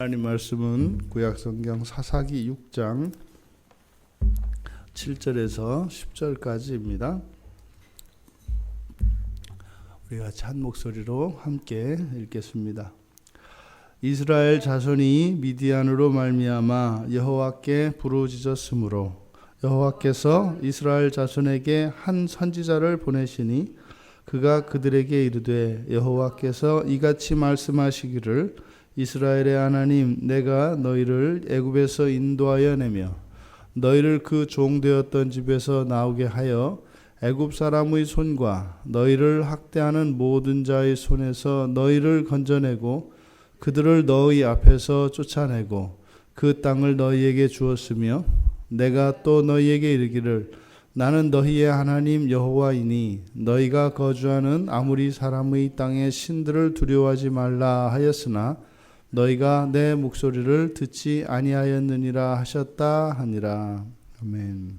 하나님 말씀은 구약성경 사사기 6장 7절에서 10절까지입니다. 우리가 같이 한 목소리로 함께 읽겠습니다. 이스라엘 자손이 미디안으로 말미암아 여호와께 부르짖었으므로 여호와께서 이스라엘 자손에게 한 선지자를 보내시니 그가 그들에게 이르되 여호와께서 이같이 말씀하시기를 이스라엘의 하나님 내가 너희를 애굽에서 인도하여 내며 너희를 그 종되었던 집에서 나오게 하여 애굽 사람의 손과 너희를 학대하는 모든 자의 손에서 너희를 건져내고 그들을 너희 앞에서 쫓아내고 그 땅을 너희에게 주었으며 내가 또 너희에게 이르기를 나는 너희의 하나님 여호와이니 너희가 거주하는 아무리 사람의 땅의 신들을 두려워하지 말라 하였으나 너희가 내 목소리를 듣지 아니하였느니라 하셨다 하니라. 아멘.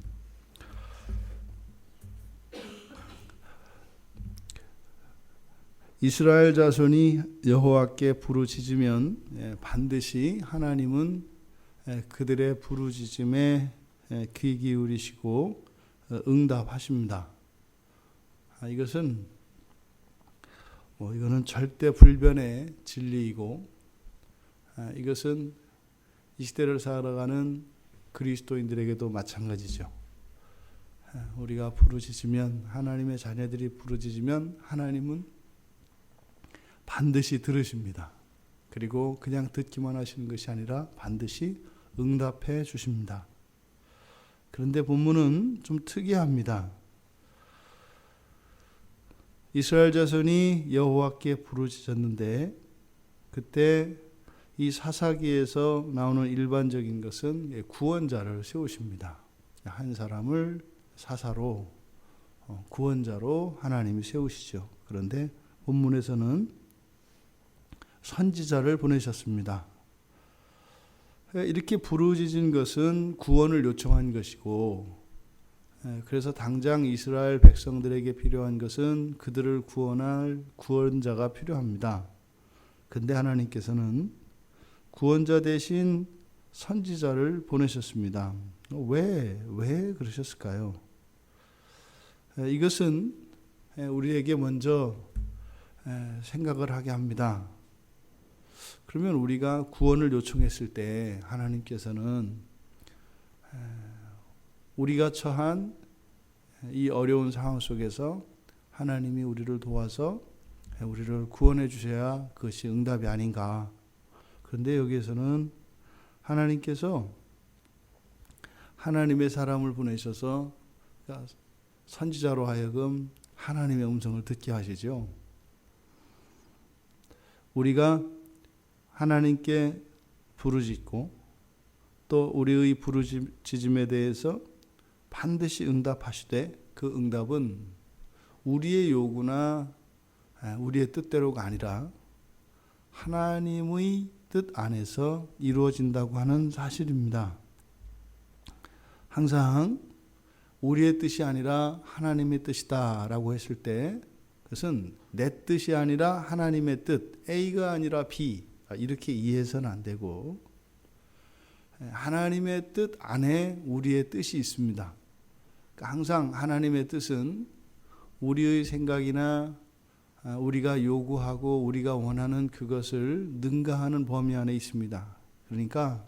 이스라엘 자손이 여호와께 부르짖으면 반드시 하나님은 그들의 부르짖음에 귀 기울이시고 응답하십니다. 이거는 절대 불변의 진리이고 이것은 이 시대를 살아가는 그리스도인들에게도 마찬가지죠. 우리가 부르짖으면 하나님의 자녀들이 부르짖으면 하나님은 반드시 들으십니다. 그리고 그냥 듣기만 하시는 것이 아니라 반드시 응답해 주십니다. 그런데 본문은 좀 특이합니다. 이스라엘 자손이 여호와께 부르짖었는데 그때 이 사사기에서 나오는 일반적인 것은 구원자를 세우십니다. 한 사람을 사사로 구원자로 하나님이 세우시죠. 그런데 본문에서는 선지자를 보내셨습니다. 이렇게 부르짖은 것은 구원을 요청한 것이고 그래서 당장 이스라엘 백성들에게 필요한 것은 그들을 구원할 구원자가 필요합니다. 그런데 하나님께서는 구원자 대신 선지자를 보내셨습니다. 왜 그러셨을까요? 이것은 우리에게 먼저 생각을 하게 합니다. 그러면 우리가 구원을 요청했을 때 하나님께서는 우리가 처한 이 어려운 상황 속에서 하나님이 우리를 도와서 우리를 구원해 주셔야 그것이 응답이 아닌가. 그런데 여기에서는 하나님께서 하나님의 사람을 보내셔서 선지자로 하여금 하나님의 음성을 듣게 하시죠. 우리가 하나님께 부르짖고 또 우리의 부르짖음에 대해서 반드시 응답하시되 그 응답은 우리의 요구나 우리의 뜻대로가 아니라 하나님의 뜻 안에서 이루어진다고 하는 사실입니다. 항상 우리의 뜻이 아니라 하나님의 뜻이다라고 했을 때 그것은 내 뜻이 아니라 하나님의 뜻, A가 아니라 B 이렇게 이해해서는 안 되고 하나님의 뜻 안에 우리의 뜻이 있습니다. 그러니까 항상 하나님의 뜻은 우리의 생각이나 우리가 요구하고 우리가 원하는 그것을 능가하는 범위 안에 있습니다. 그러니까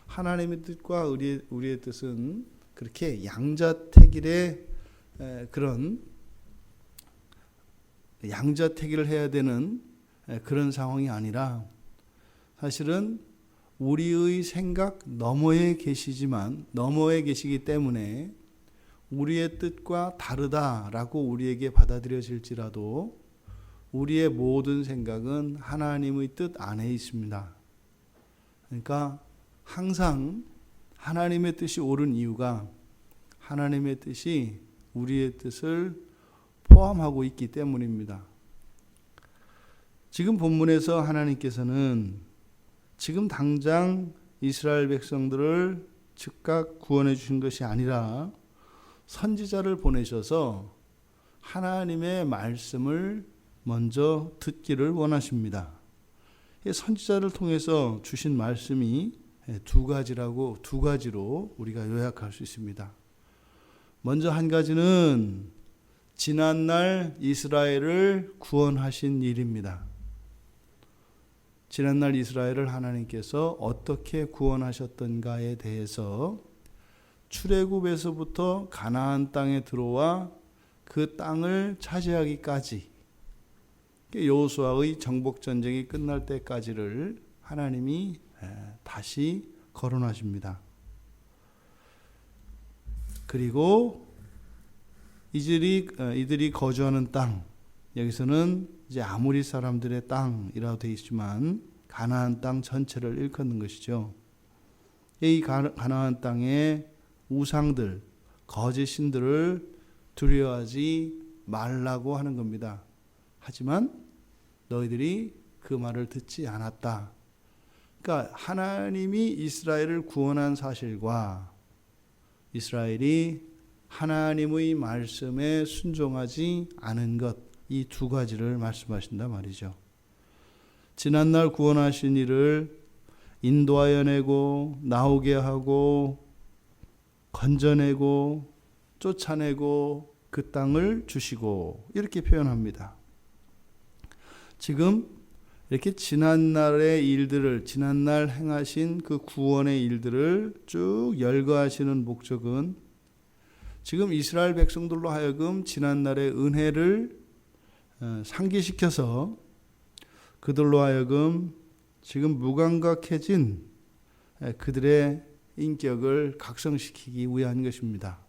하나님의 뜻과 우리의 뜻은 그렇게 양자택일의 그런 양자택일을 해야 되는 그런 상황이 아니라 사실은 우리의 생각 너머에 계시지만 너머에 계시기 때문에 우리의 뜻과 다르다라고 우리에게 받아들여질지라도 우리의 모든 생각은 하나님의 뜻 안에 있습니다. 그러니까 항상 하나님의 뜻이 옳은 이유가 하나님의 뜻이 우리의 뜻을 포함하고 있기 때문입니다. 지금 본문에서 하나님께서는 지금 당장 이스라엘 백성들을 즉각 구원해 주신 것이 아니라 선지자를 보내셔서 하나님의 말씀을 먼저 듣기를 원하십니다. 선지자를 통해서 주신 말씀이 두 가지로 우리가 요약할 수 있습니다. 먼저 한 가지는 지난날 이스라엘을 구원하신 일입니다. 지난날 이스라엘을 하나님께서 어떻게 구원하셨던가에 대해서 출애굽에서부터 가나안 땅에 들어와 그 땅을 차지하기까지, 여호수아의 정복 전쟁이 끝날 때까지를 하나님이 다시 거론하십니다. 그리고 이들이 거주하는 땅, 여기서는 이제 아모리 사람들의 땅이라고 되어 있지만 가나안 땅 전체를 일컫는 것이죠. 이 가나안 땅의 우상들, 거짓 신들을 두려워하지 말라고 하는 겁니다. 하지만 너희들이 그 말을 듣지 않았다. 그러니까 하나님이 이스라엘을 구원한 사실과 이스라엘이 하나님의 말씀에 순종하지 않은 것, 이 두 가지를 말씀하신다 말이죠. 지난날 구원하신 이를 인도하여 내고 나오게 하고 건져내고 쫓아내고 그 땅을 주시고 이렇게 표현합니다. 지금 이렇게 지난날의 일들을, 지난날 행하신 그 구원의 일들을 쭉 열거하시는 목적은 지금 이스라엘 백성들로 하여금 지난날의 은혜를 상기시켜서 그들로 하여금 지금 무감각해진 그들의 인격을 각성시키기 위한 것입니다.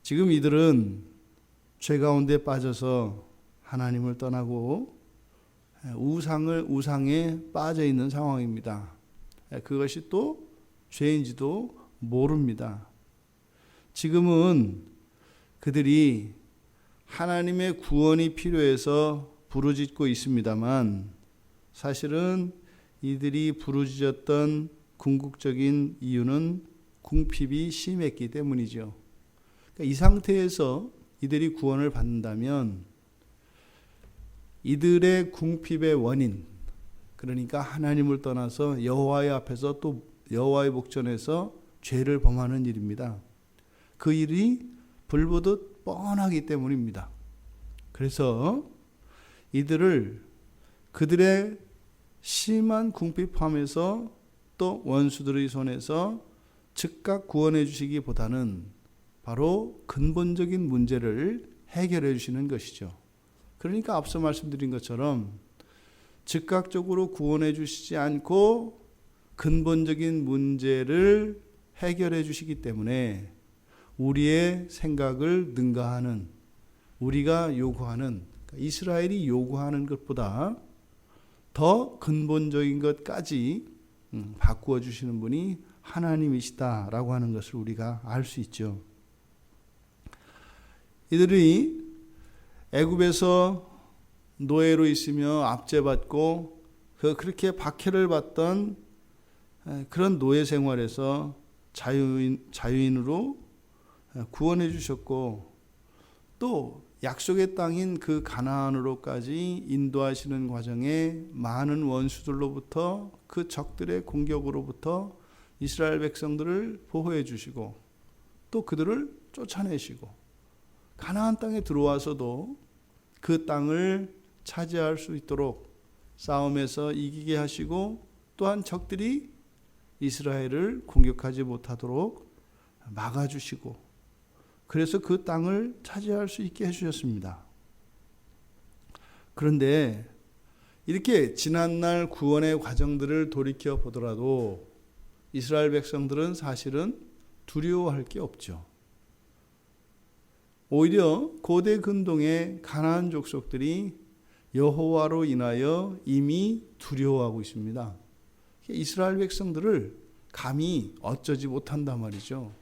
지금 이들은 죄 가운데 빠져서 하나님을 떠나고 우상에 빠져 있는 상황입니다. 그것이 또 죄인지도 모릅니다. 지금은 그들이 하나님의 구원이 필요해서 부르짖고 있습니다만 사실은 이들이 부르짖었던 궁극적인 이유는 궁핍이 심했기 때문이죠. 그러니까 이 상태에서 이들이 구원을 받는다면 이들의 궁핍의 원인, 그러니까 하나님을 떠나서 여호와의 앞에서 또 여호와의 복전에서 죄를 범하는 일입니다. 그 일이 불보듯 뻔하기 때문입니다. 그래서 이들을 그들의 심한 궁핍함에서 또 원수들의 손에서 즉각 구원해 주시기보다는 바로 근본적인 문제를 해결해 주시는 것이죠. 그러니까 앞서 말씀드린 것처럼 즉각적으로 구원해 주시지 않고 근본적인 문제를 해결해 주시기 때문에 우리의 생각을 능가하는, 우리가 요구하는, 이스라엘이 요구하는 것보다 더 근본적인 것까지 바꾸어 주시는 분이 하나님이시다라고 하는 것을 우리가 알 수 있죠. 이들이 애굽에서 노예로 있으며 압제받고 그렇게 박해를 받던 그런 노예 생활에서 자유인으로 구원해 주셨고 또 약속의 땅인 그 가나안으로까지 인도하시는 과정에 많은 원수들로부터 그 적들의 공격으로부터 이스라엘 백성들을 보호해 주시고 또 그들을 쫓아내시고 가나안 땅에 들어와서도 그 땅을 차지할 수 있도록 싸움에서 이기게 하시고 또한 적들이 이스라엘을 공격하지 못하도록 막아주시고 그래서 그 땅을 차지할 수 있게 해주셨습니다. 그런데 이렇게 지난날 구원의 과정들을 돌이켜 보더라도 이스라엘 백성들은 사실은 두려워할 게 없죠. 오히려 고대 근동의 가나안 족속들이 여호와로 인하여 이미 두려워하고 있습니다. 이스라엘 백성들을 감히 어쩌지 못한단 말이죠.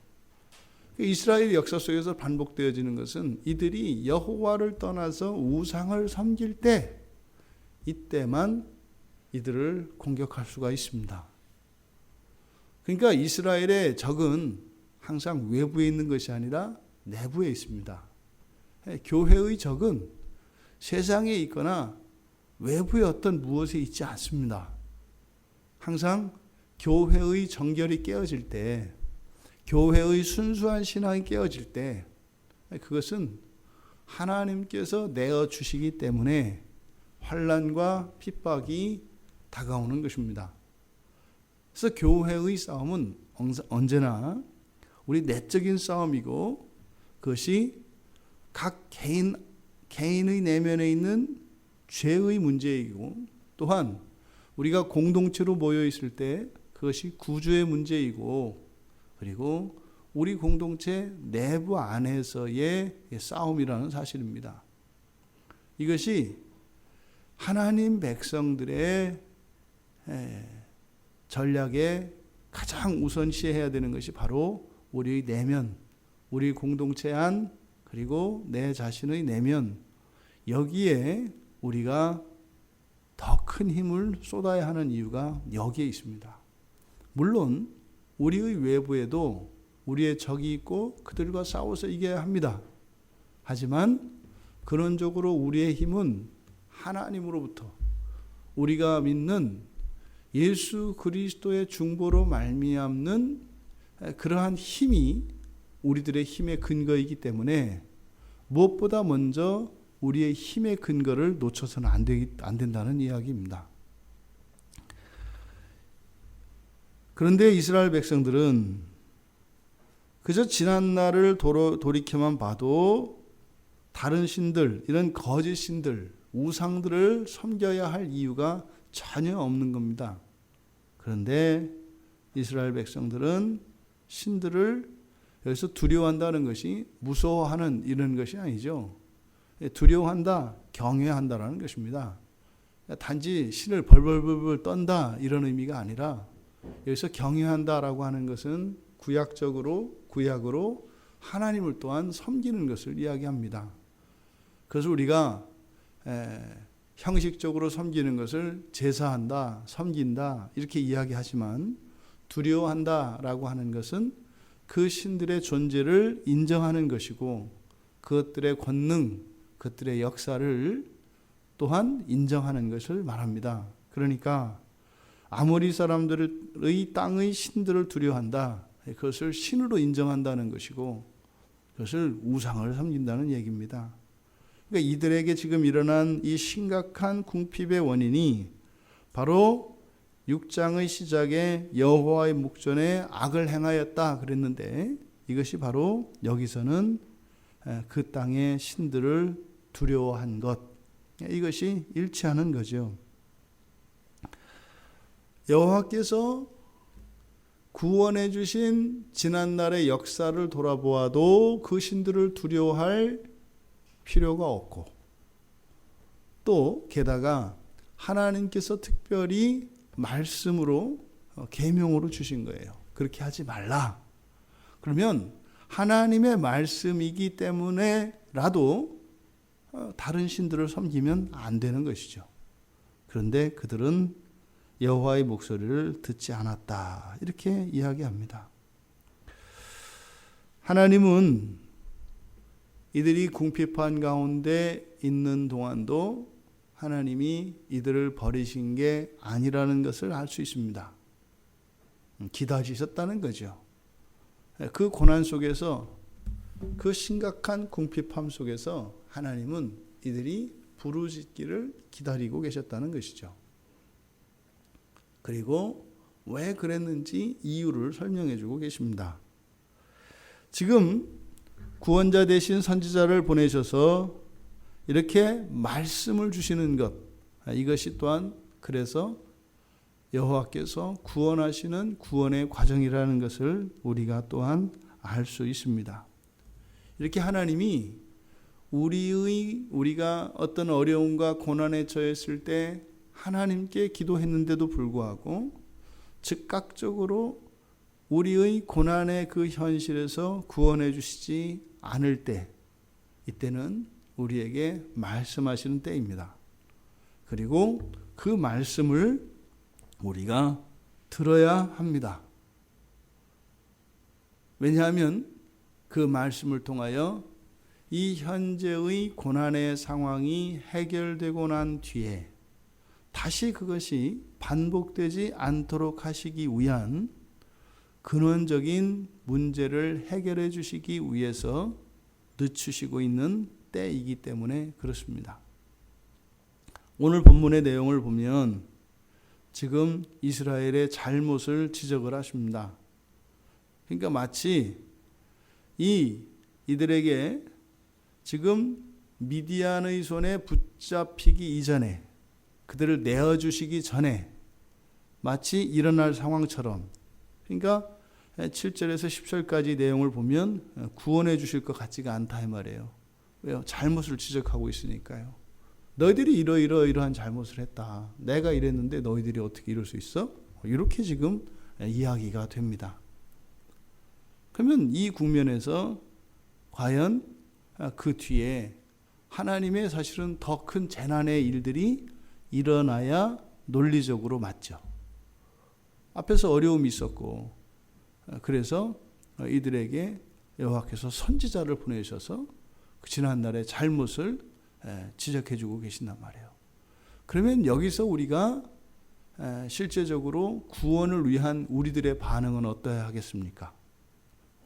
이스라엘 역사 속에서 반복되어지는 것은 이들이 여호와를 떠나서 우상을 섬길 때 이때만 이들을 공격할 수가 있습니다. 그러니까 이스라엘의 적은 항상 외부에 있는 것이 아니라 내부에 있습니다. 교회의 적은 세상에 있거나 외부의 어떤 무엇에 있지 않습니다. 항상 교회의 정결이 깨어질 때, 교회의 순수한 신앙이 깨어질 때, 그것은 하나님께서 내어주시기 때문에 환난과 핍박이 다가오는 것입니다. 그래서 교회의 싸움은 언제나 우리 내적인 싸움이고, 그것이 각 개인의 내면에 있는 죄의 문제이고, 또한 우리가 공동체로 모여 있을 때 그것이 구주의 문제이고, 그리고 우리 공동체 내부 안에서의 싸움이라는 사실입니다. 이것이 하나님 백성들의 전략에 가장 우선시해야 되는 것이 바로 우리의 내면, 우리 공동체 안, 그리고 내 자신의 내면, 여기에 우리가 더 큰 힘을 쏟아야 하는 이유가 여기에 있습니다. 물론 우리의 외부에도 우리의 적이 있고 그들과 싸워서 이겨야 합니다. 하지만 근원적으로 우리의 힘은 하나님으로부터, 우리가 믿는 예수 그리스도의 중보로 말미암는 그러한 힘이 우리들의 힘의 근거이기 때문에 무엇보다 먼저 우리의 힘의 근거를 놓쳐서는 안 된다는 이야기입니다. 그런데 이스라엘 백성들은 그저 지난 날을 돌이켜만 봐도 다른 신들, 이런 거짓 신들, 우상들을 섬겨야 할 이유가 전혀 없는 겁니다. 그런데 이스라엘 백성들은 신들을 여기서 두려워한다는 것이 무서워하는 이런 것이 아니죠. 두려워한다, 경외한다라는 것입니다. 단지 신을 벌벌벌 떤다 이런 의미가 아니라, 여기서 경외한다라고 하는 것은 구약으로 하나님을 또한 섬기는 것을 이야기합니다. 그래서 우리가 형식적으로 섬기는 것을 제사한다, 섬긴다 이렇게 이야기하지만, 두려워한다라고 하는 것은 그 신들의 존재를 인정하는 것이고, 그것들의 권능, 그것들의 역사를 또한 인정하는 것을 말합니다. 그러니까 아모리 사람들의 땅의 신들을 두려워한다, 그것을 신으로 인정한다는 것이고, 그것을 우상을 섬긴다는 얘기입니다. 그러니까 이들에게 지금 일어난 이 심각한 궁핍의 원인이 바로 6장의 시작에 여호와의 목전에 악을 행하였다 그랬는데, 이것이 바로 여기서는 그 땅의 신들을 두려워한 것, 이것이 일치하는 거죠. 여호와께서 구원해 주신 지난날의 역사를 돌아보아도 그 신들을 두려워할 필요가 없고, 또 게다가 하나님께서 특별히 말씀으로 계명으로 주신 거예요. 그렇게 하지 말라. 그러면 하나님의 말씀이기 때문에라도 다른 신들을 섬기면 안 되는 것이죠. 그런데 그들은 여호와의 목소리를 듣지 않았다, 이렇게 이야기합니다. 하나님은 이들이 궁핍한 가운데 있는 동안도 하나님이 이들을 버리신 게 아니라는 것을 알 수 있습니다. 기다리셨다는 거죠. 그 고난 속에서, 그 심각한 궁핍함 속에서 하나님은 이들이 부르짖기를 기다리고 계셨다는 것이죠. 그리고 왜 그랬는지 이유를 설명해 주고 계십니다. 지금 구원자 되신 선지자를 보내셔서 이렇게 말씀을 주시는 것, 이것이 또한 그래서 여호와께서 구원하시는 구원의 과정이라는 것을 우리가 또한 알 수 있습니다. 이렇게 하나님이 우리가 어떤 어려움과 고난에 처했을 때 하나님께 기도했는데도 불구하고 즉각적으로 우리의 고난의 그 현실에서 구원해 주시지 않을 때, 이때는 우리에게 말씀하시는 때입니다. 그리고 그 말씀을 우리가 들어야 합니다. 왜냐하면 그 말씀을 통하여 이 현재의 고난의 상황이 해결되고 난 뒤에 다시 그것이 반복되지 않도록 하시기 위한 근원적인 문제를 해결해 주시기 위해서 늦추시고 있는 때이기 때문에 그렇습니다. 오늘 본문의 내용을 보면 지금 이스라엘의 잘못을 지적을 하십니다. 그러니까 마치 이들에게 지금 미디안의 손에 붙잡히기 이전에, 그들을 내어주시기 전에 마치 일어날 상황처럼, 그러니까 7절에서 10절까지 내용을 보면 구원해 주실 것 같지가 않다 이 말이에요. 왜요? 잘못을 지적하고 있으니까요. 너희들이 이러한 잘못을 했다. 내가 이랬는데 너희들이 어떻게 이럴 수 있어? 이렇게 지금 이야기가 됩니다. 그러면 이 국면에서 과연 그 뒤에 하나님의 사실은 더 큰 재난의 일들이 일어나야 논리적으로 맞죠. 앞에서 어려움이 있었고, 그래서 이들에게 여호와께서 선지자를 보내셔서 지난날의 잘못을 지적해 주고 계신단 말이에요. 그러면 여기서 우리가 실제적으로 구원을 위한 우리들의 반응은 어떠해야 하겠습니까?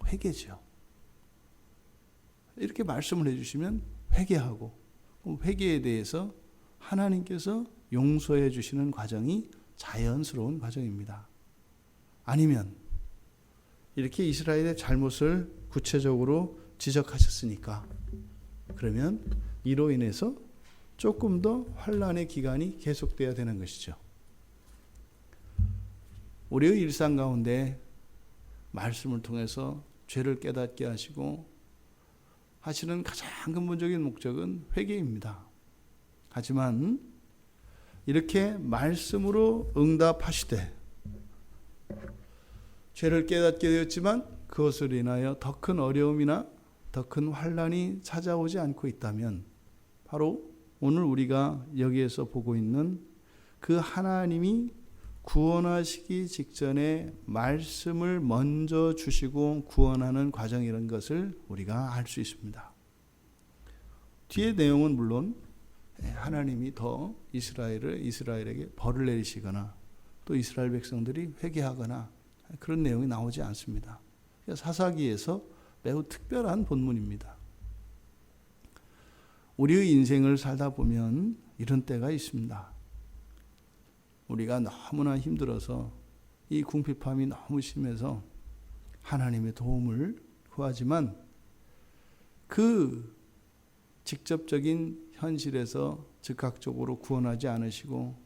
회개죠. 이렇게 말씀을 해주시면 회개하고, 회개에 대해서 하나님께서 용서해 주시는 과정이 자연스러운 과정입니다. 아니면 이렇게 이스라엘의 잘못을 구체적으로 지적하셨으니까 그러면 이로 인해서 조금 더 환난의 기간이 계속돼야 되는 것이죠. 우리의 일상 가운데 말씀을 통해서 죄를 깨닫게 하시고 하시는 가장 근본적인 목적은 회개입니다. 하지만 이렇게 말씀으로 응답하시되 죄를 깨닫게 되었지만 그것을 인하여 더 큰 어려움이나 더 큰 환난이 찾아오지 않고 있다면 바로 오늘 우리가 여기에서 보고 있는 그 하나님이 구원하시기 직전에 말씀을 먼저 주시고 구원하는 과정이라는 것을 우리가 알 수 있습니다. 뒤의 내용은 물론 하나님이 더 이스라엘에게 벌을 내리시거나 또 이스라엘 백성들이 회개하거나 그런 내용이 나오지 않습니다. 사사기에서 매우 특별한 본문입니다. 우리의 인생을 살다 보면 이런 때가 있습니다. 우리가 너무나 힘들어서 이 궁핍함이 너무 심해서 하나님의 도움을 구하지만 그 직접적인 현실에서 즉각적으로 구원하지 않으시고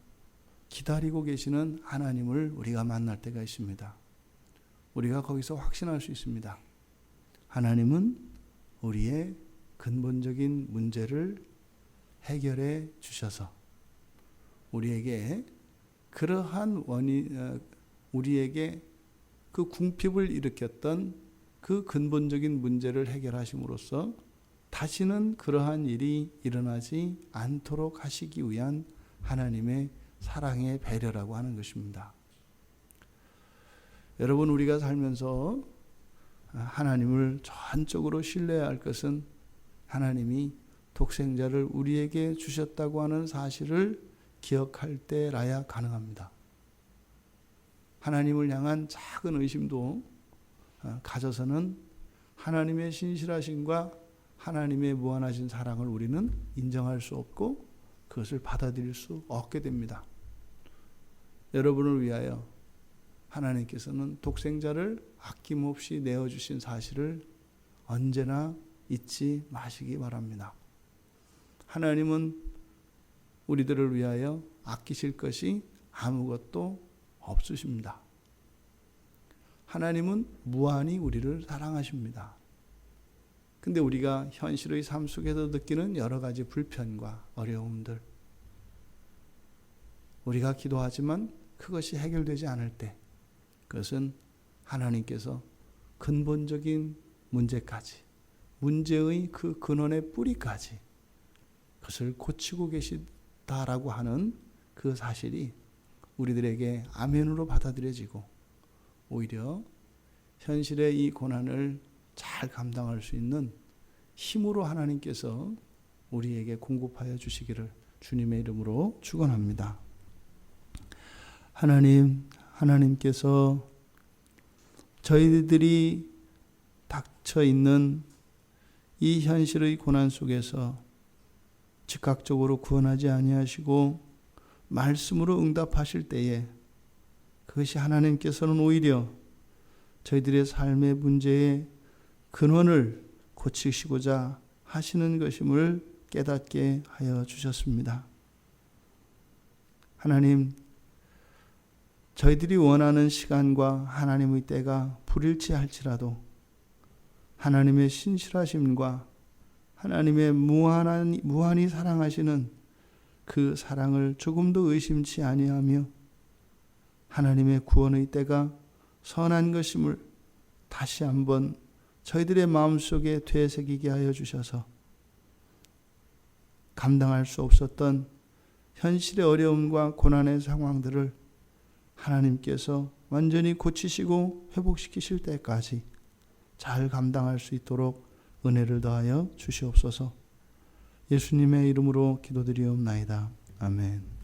기다리고 계시는 하나님을 우리가 만날 때가 있습니다. 우리가 거기서 확신할 수 있습니다. 하나님은 우리의 근본적인 문제를 해결해 주셔서 우리에게 그러한 우리에게 그 궁핍을 일으켰던 그 근본적인 문제를 해결하심으로써 다시는 그러한 일이 일어나지 않도록 하시기 위한 하나님의 사랑의 배려라고 하는 것입니다. 여러분, 우리가 살면서 하나님을 전적으로 신뢰해야 할 것은 하나님이 독생자를 우리에게 주셨다고 하는 사실을 기억할 때라야 가능합니다. 하나님을 향한 작은 의심도 가져서는 하나님의 신실하심과 하나님의 무한하신 사랑을 우리는 인정할 수 없고 그것을 받아들일 수 없게 됩니다. 여러분을 위하여 하나님께서는 독생자를 아낌없이 내어주신 사실을 언제나 잊지 마시기 바랍니다. 하나님은 우리들을 위하여 아끼실 것이 아무것도 없으십니다. 하나님은 무한히 우리를 사랑하십니다. 근데 우리가 현실의 삶 속에서 느끼는 여러 가지 불편과 어려움들, 우리가 기도하지만 그것이 해결되지 않을 때 그것은 하나님께서 근본적인 문제까지, 문제의 그 근원의 뿌리까지 그것을 고치고 계시다라고 하는 그 사실이 우리들에게 아멘으로 받아들여지고 오히려 현실의 이 고난을 잘 감당할 수 있는 힘으로 하나님께서 우리에게 공급하여 주시기를 주님의 이름으로 축원합니다. 하나님께서 저희들이 닥쳐 있는 이 현실의 고난 속에서 즉각적으로 구원하지 아니하시고 말씀으로 응답하실 때에 그것이 하나님께서는 오히려 저희들의 삶의 문제의 근원을 고치시고자 하시는 것임을 깨닫게 하여 주셨습니다. 하나님, 저희들이 원하는 시간과 하나님의 때가 불일치할지라도 하나님의 신실하심과 하나님의 무한히 사랑하시는 그 사랑을 조금도 의심치 아니하며 하나님의 구원의 때가 선한 것임을 다시 한번 저희들의 마음속에 되새기게 하여 주셔서 감당할 수 없었던 현실의 어려움과 고난의 상황들을 하나님께서 완전히 고치시고 회복시키실 때까지 잘 감당할 수 있도록 은혜를 더하여 주시옵소서. 예수님의 이름으로 기도드리옵나이다. 아멘.